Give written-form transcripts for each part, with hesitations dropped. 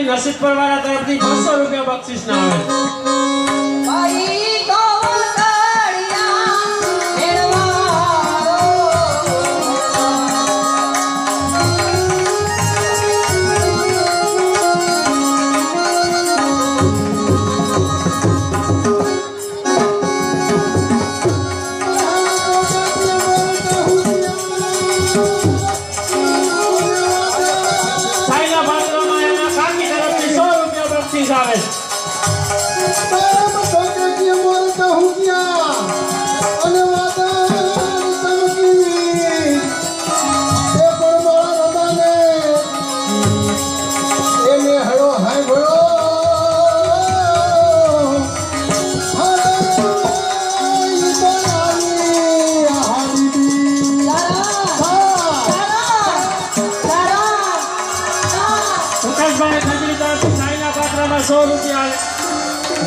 તરફથી નસીબ પરવાળા તરફથી 200 રૂપિયા બક્ષિસ ના આવે ભાઈ ગોવલ કાળિયા આવે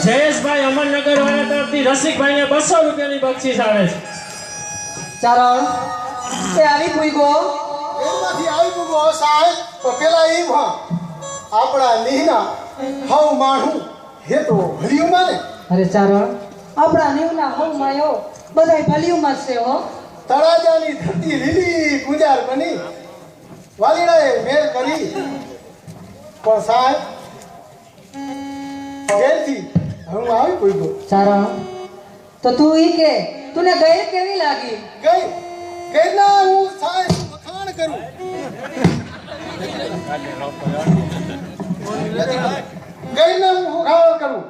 જયેશભાઈ અમરનગર વાળા તરફથી રસિકભાઈ ને 200 રૂપિયાની બક્ષિસ આવે છે ચારણ એ આવી પૂગો એમાંથી આવી પૂગો સાહેબ તો પેલા એમ આપણા નીના હવ માણું હે તો ભલ્યું માને અરે ચારણ આપણા નીવના હવ માયો બધાય ભલ્યું માં છે હો તળાજાની ધરતી લીલી ગુંજાર બની વાલીડાએ મેર કરી પણ સાહેબ ગેરથી હું આવી પૂગો ચારણ તો તું ઈ કે તુને ગઈ કેવી લાગી ગઈ ના હું સાહેબ વખાણ કરું ગઈ ના હું વખાણ કરું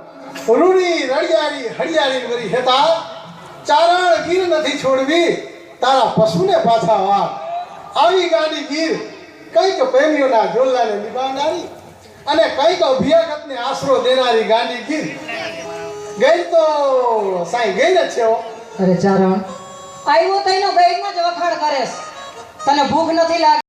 રૂડી રડિયારી હડિયારી વરી હેતા ચારણ ગીર નથી છોડવી તારા પશુને પાછા વાર આવી ગાડી ગીર કઈક પ્રેમીઓના જોલ્લાને નિભાવનારી અને કઈક અભિયાગતને આશરો દેનારી ગાડી ગીર ગઈ તો સાઈ ગઈ જ છે અરે ચારણ આવ્યો તઈનો ગઈમાં જ વખાણ કરેસ તને ભૂખ નથી લાગી